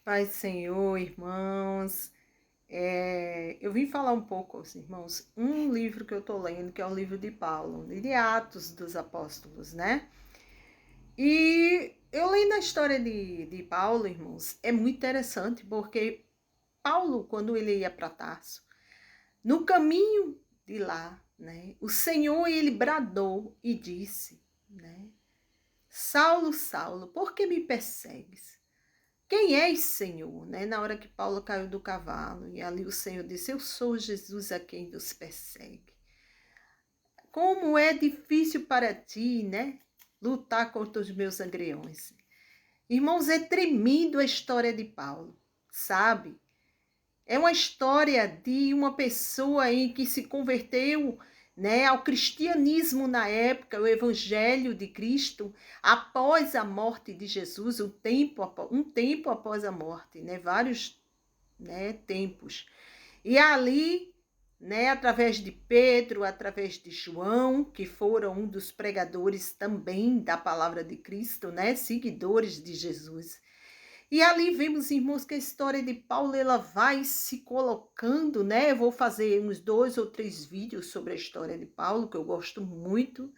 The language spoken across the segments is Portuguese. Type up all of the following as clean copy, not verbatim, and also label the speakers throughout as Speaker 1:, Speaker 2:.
Speaker 1: Pai Senhor, irmãos, eu vim falar um pouco aos irmãos, um livro que eu estou lendo, que é o livro de Paulo, de Atos dos Apóstolos, né? E eu lendo a história de Paulo, irmãos, é muito interessante, porque Paulo, quando ele ia para Tarso, no caminho de lá, né, o Senhor, ele bradou e disse, né, Saulo, Saulo, por que me persegues? Quem és, Senhor? Né? Na hora que Paulo caiu do cavalo, e ali o Senhor disse, eu sou Jesus a quem Deus persegue. Como é difícil para ti, né? Lutar contra os meus agriões. Irmãos, é tremendo a história de Paulo, sabe? É uma história de uma pessoa em que se converteu, né, ao cristianismo na época, o evangelho de Cristo, após a morte de Jesus, um tempo após a morte, né, vários, né, tempos. E ali, né, através de Pedro, através de João, que foram um dos pregadores também da palavra de Cristo, né, seguidores de Jesus. E ali vemos, irmãos, que a história de Paulo, ela vai se colocando, né? Eu vou fazer uns 2 ou 3 vídeos sobre a história de Paulo, que eu gosto muito,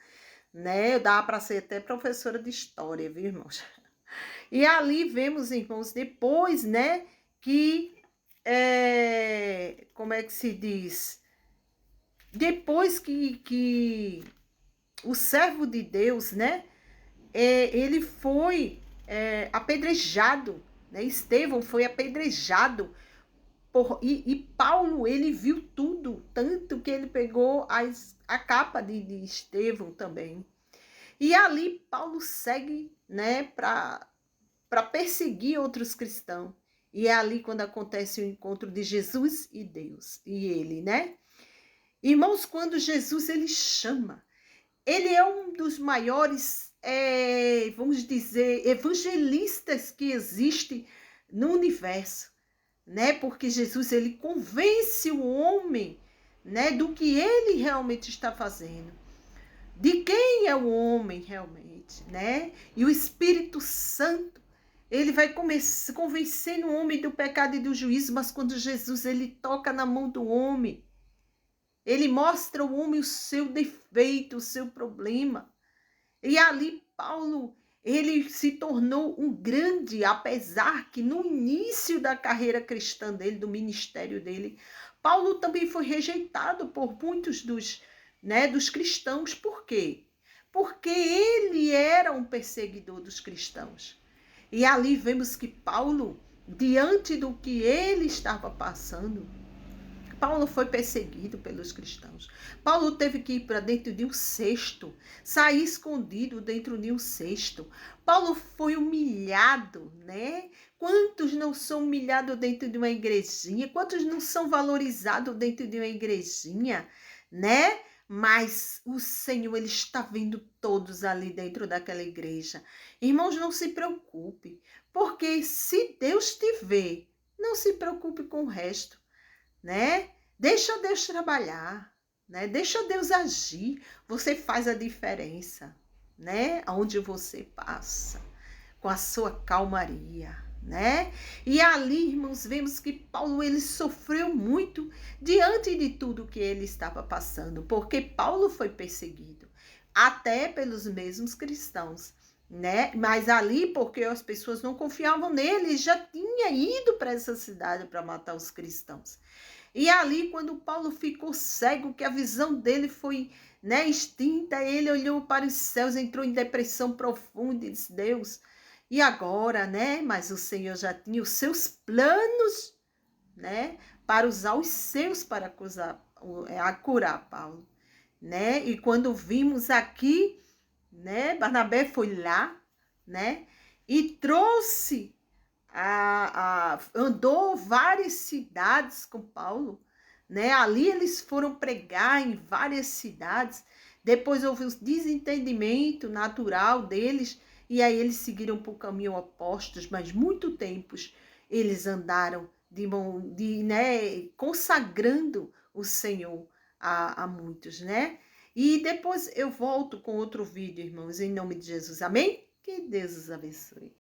Speaker 1: né? Dá para ser até professora de história, viu, irmãos? E ali vemos, irmãos, depois, né, que, como é que se diz? Depois que o servo de Deus, né, ele foi apedrejado, né? Estevão foi apedrejado e Paulo, ele viu tudo, tanto que ele pegou a capa de Estevão também. E ali Paulo segue, né, para perseguir outros cristãos. E é ali quando acontece o encontro de Jesus e Deus, e ele, né? Irmãos, quando Jesus ele chama, ele é um dos maiores, vamos dizer, evangelistas que existe no universo, né? Porque Jesus, ele convence o homem, né, do que ele realmente está fazendo, de quem é o homem realmente, né? E o Espírito Santo, ele vai convencendo o homem do pecado e do juízo, mas quando Jesus, ele toca na mão do homem, ele mostra ao homem o seu defeito, o seu problema. E ali Paulo, ele se tornou um grande, apesar que no início da carreira cristã dele, do ministério dele, Paulo também foi rejeitado por muitos dos cristãos. Por quê? Porque ele era um perseguidor dos cristãos. E ali vemos que Paulo, diante do que ele estava passando, Paulo foi perseguido pelos cristãos. Paulo teve que ir para dentro de um cesto, sair escondido dentro de um cesto. Paulo foi humilhado, né? Quantos não são humilhados dentro de uma igrejinha? Quantos não são valorizados dentro de uma igrejinha, né? Mas o Senhor, ele está vendo todos ali dentro daquela igreja. Irmãos, não se preocupe, porque se Deus te vê, não se preocupe com o resto, né? Deixa Deus trabalhar, né? Deixa Deus agir. Você faz a diferença, né? Onde você passa, com a sua calmaria, né? E ali, irmãos, vemos que Paulo, ele sofreu muito diante de tudo que ele estava passando, porque Paulo foi perseguido, até pelos mesmos cristãos, né? Mas ali, porque as pessoas não confiavam nele, ele já tinha ido para essa cidade para matar os cristãos. E ali, quando Paulo ficou cego, que a visão dele foi, né, extinta, ele olhou para os céus, entrou em depressão profunda e disse, Deus, e agora, né? Mas o Senhor já tinha os seus planos, né, para usar os seus para curar Paulo, né? E quando vimos aqui, né, Barnabé foi lá, né, e trouxe andou várias cidades com Paulo, né? Ali eles foram pregar em várias cidades. Depois houve um desentendimento natural deles e aí eles seguiram por caminho opostos, mas muito tempos eles andaram né, consagrando o Senhor a muitos, né? E depois eu volto com outro vídeo, irmãos, em nome de Jesus. Amém? Que Deus os abençoe.